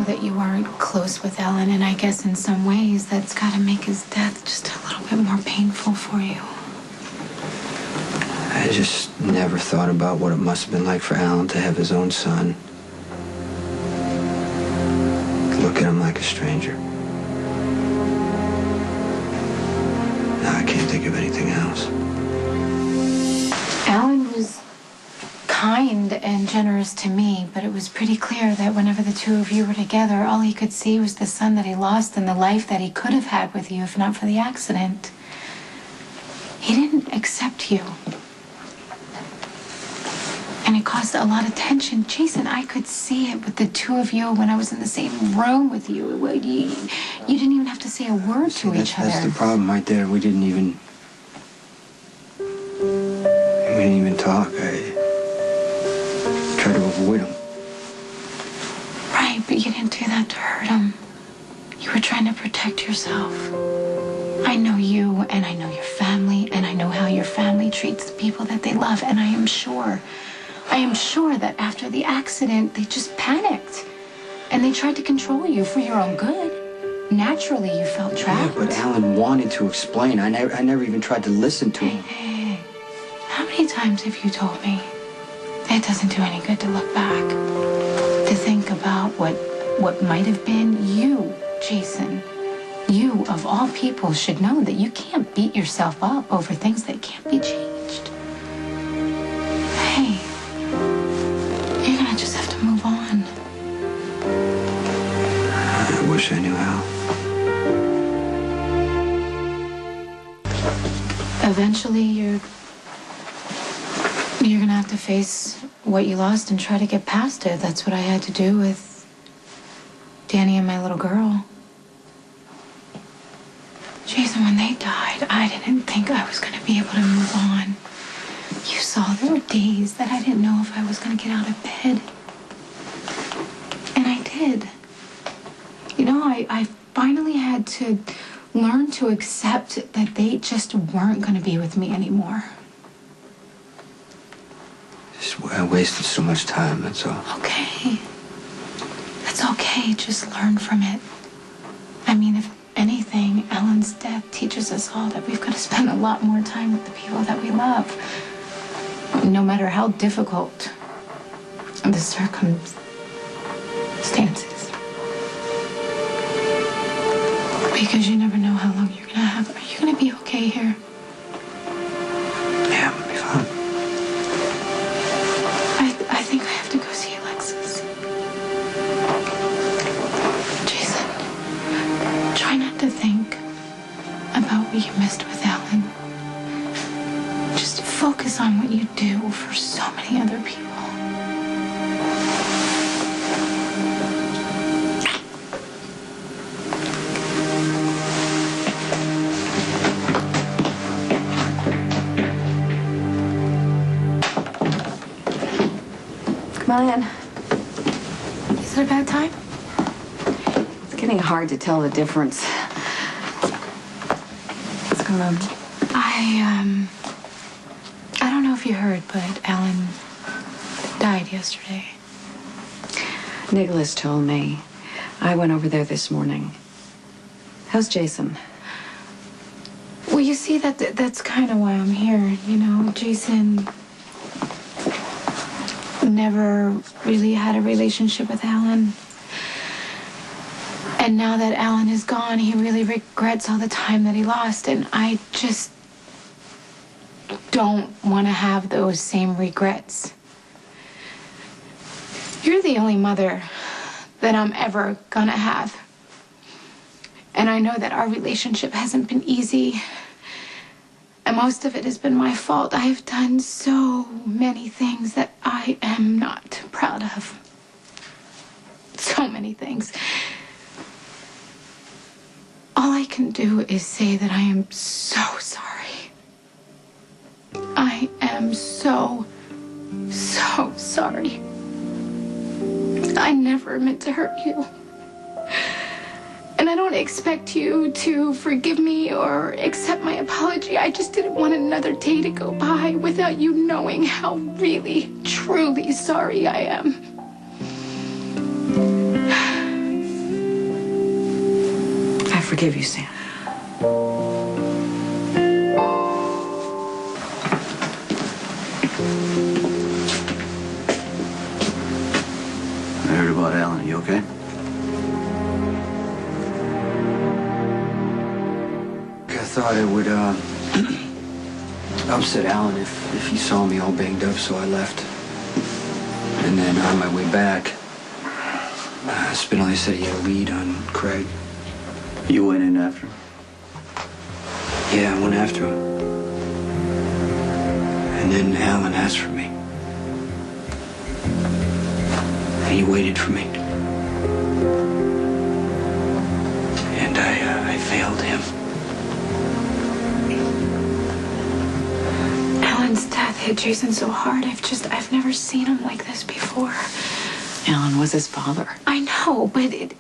that you weren't close with Ellen, and I guess in some ways that's got to make his death just a little bit more painful for you. I just never thought about what it must have been like for Alan to have his own son. Look at him like a stranger. Now I can't think of anything else. Alan was kind and generous to me, but it was pretty clear that whenever the two of you were together, all he could see was the son that he lost and the life that he could have had with you if not for the accident. He didn't accept you. And it caused a lot of tension. Jason, I could see it with the two of you when I was in the same room with you. You didn't even have to say a word to each other. That's the problem right there. We didn't even talk. I tried to avoid him. Right, but you didn't do that to hurt him. You were trying to protect yourself. I know you, and I know your family, and I know how your family treats the people that they love, and I am sure that after the accident, they just panicked. And they tried to control you for your own good. Naturally, you felt trapped. Yeah, but Alan wanted to explain. I never even tried to listen to him. Hey, how many times have you told me it doesn't do any good to look back? To think about what might have been? You, Jason, you, of all people, should know that you can't beat yourself up over things that can't be changed. Hey, you're gonna just have to move on. I wish I knew how. Eventually, you're gonna have to face what you lost and try to get past it. That's what I had to do with Danny and my little girl. Jason, when they died, I didn't think I was gonna be able to move on. You saw there were days that I didn't know if I was gonna get out of bed. And I did. You know, I finally had to learn to accept that they just weren't gonna be with me anymore. I wasted so much time, that's all. Okay. That's okay. Just learn from it. I mean, if anything, Ellen's death teaches us all that we've got to spend a lot more time with the people that we love. No matter how difficult the circumstances. Because you never know how long you're going to have. Are you going to be okay here? Yeah, I'm gonna be fine. I think I have to go see Alexis. Jason, try not to think about what you missed with Ellen. Just focus on what you do for so many other people. Come on in. Is it a bad time? It's getting hard to tell the difference. What's going on? I don't know if you heard, but Alan died yesterday. Nicholas told me. I went over there this morning. How's Jason? Well, you see, that's kind of why I'm here. You know, Jason never really had a relationship with Alan. And now that Alan is gone, he really regrets all the time that he lost. And I just don't want to have those same regrets. You're the only mother that I'm ever gonna have. And I know that our relationship hasn't been easy. And most of it has been my fault. I've done so many things that I am not proud of. So many things. All I can do is say that I am so sorry. I am so sorry. I never meant to hurt you. And I don't expect you to forgive me or accept my apology. I just didn't want another day to go by without you knowing how really, truly sorry I am. forgive you, Sam. I heard about Alan. You okay? I thought it would upset Alan if he saw me all banged up, so I left. And then on my way back, Spinelli said he had a lead on Craig. You went in after him? Yeah, I went after him. And then Alan asked for me. And he waited for me. And I failed him. Alan's death hit Jason so hard. I've never seen him like this before. Alan was his father. I know, but it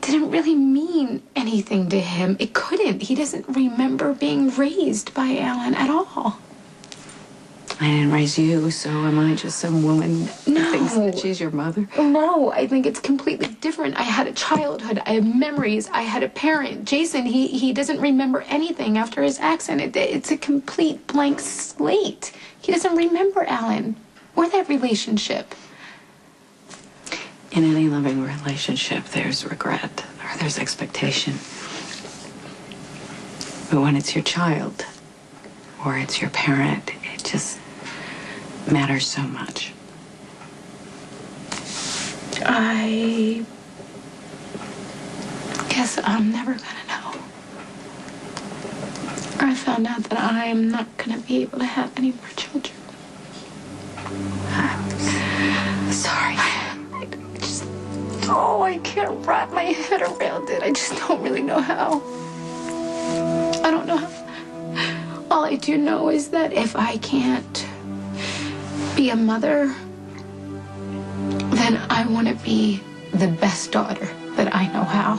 didn't really mean anything to him. It couldn't. He doesn't remember being raised by Alan at all. I didn't raise you, so am I just some woman who thinks that she's your mother? No, I think it's completely different. I had a childhood. I have memories. I had a parent. Jason, he doesn't remember anything after his accident. It's a complete blank slate. He doesn't remember Alan or that relationship. In any loving relationship, there's regret or there's expectation. But when it's your child or it's your parent, it just matters so much. I guess I'm never gonna know. I found out that I'm not gonna be able to have any more children. I'm sorry. I can't wrap my head around it. I just don't really know how. I don't know how. All I do know is that if I can't be a mother, then I want to be the best daughter that I know how.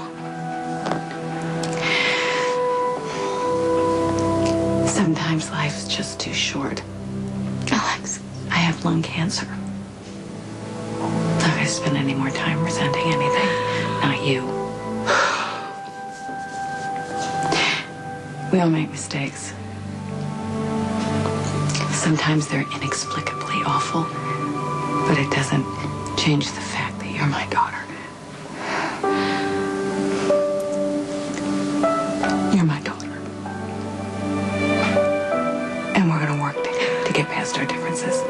Sometimes life's just too short. Alex. I have lung cancer. Not gonna spend any more time resenting anything. Not you. We all make mistakes. Sometimes they're inexplicably awful, but it doesn't change the fact that you're my daughter. You're my daughter. And we're gonna work to get past our differences.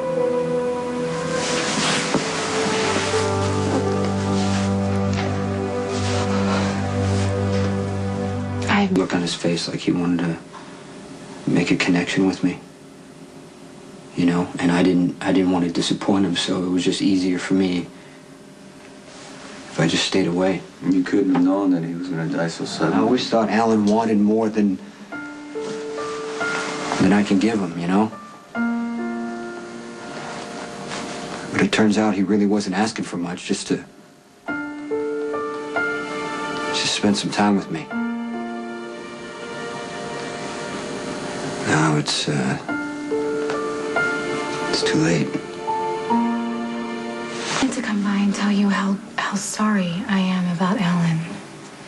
Look on his face like he wanted to make a connection with me. You know, and I didn't want to disappoint him, so it was just easier for me if I just stayed away. You couldn't have known that he was going to die so I suddenly. always thought Alan wanted more than I can give him, you know? But it turns out he really wasn't asking for much, just to spend some time with me. Now it's too late. I had to come by and tell you how sorry I am about Alan.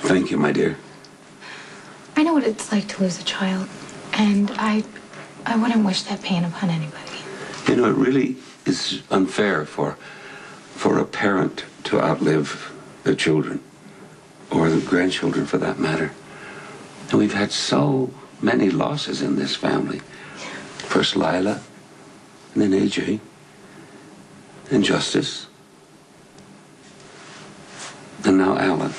Thank you, my dear. I know what it's like to lose a child, and I wouldn't wish that pain upon anybody. You know, it really is unfair for a parent to outlive their children, or the grandchildren for that matter. And we've had so many losses in this family. First Lila, and then AJ, and Justice, and now Alan.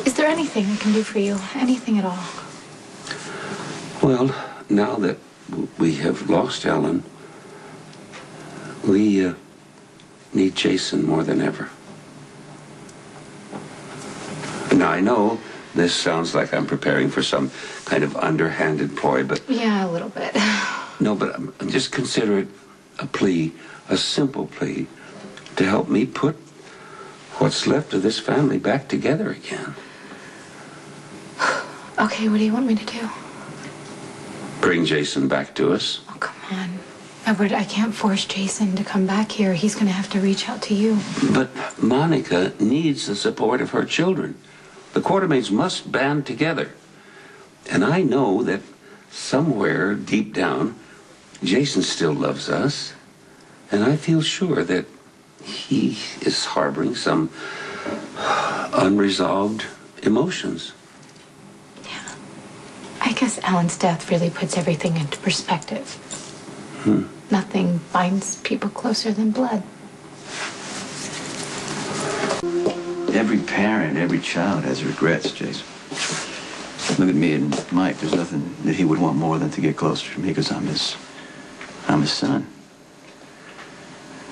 Is there anything I can do for you? Anything at all? Well, now that we have lost Alan, we need Jason more than ever. Now, I know this sounds like I'm preparing for some kind of underhanded ploy, but... Yeah, a little bit. No, but just consider it a plea, a simple plea, to help me put what's left of this family back together again. Okay, what do you want me to do? Bring Jason back to us. Oh, come on. Edward, I can't force Jason to come back here. He's going to have to reach out to you. But Monica needs the support of her children. The Quartermaids must band together. And I know that somewhere deep down, Jason still loves us. And I feel sure that he is harboring some unresolved emotions. Yeah. I guess Alan's death really puts everything into perspective. Nothing binds people closer than blood. Every parent, every child has regrets, Jason. Look at me and Mike. There's nothing that he would want more than to get closer to me because I'm his son.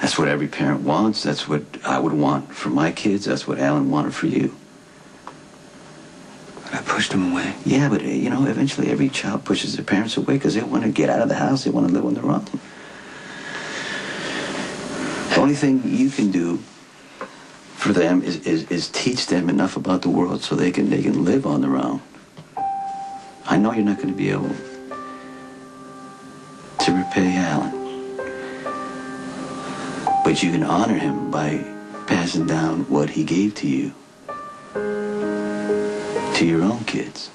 That's what every parent wants. That's what I would want for my kids. That's what Alan wanted for you. But I pushed him away. Yeah, but, eventually every child pushes their parents away because they want to get out of the house. They want to live on their own. The only thing you can do for them is teach them enough about the world so they can live on their own. I know you're not going to be able to repay Alan. But you can honor him by passing down what he gave to you, to your own kids.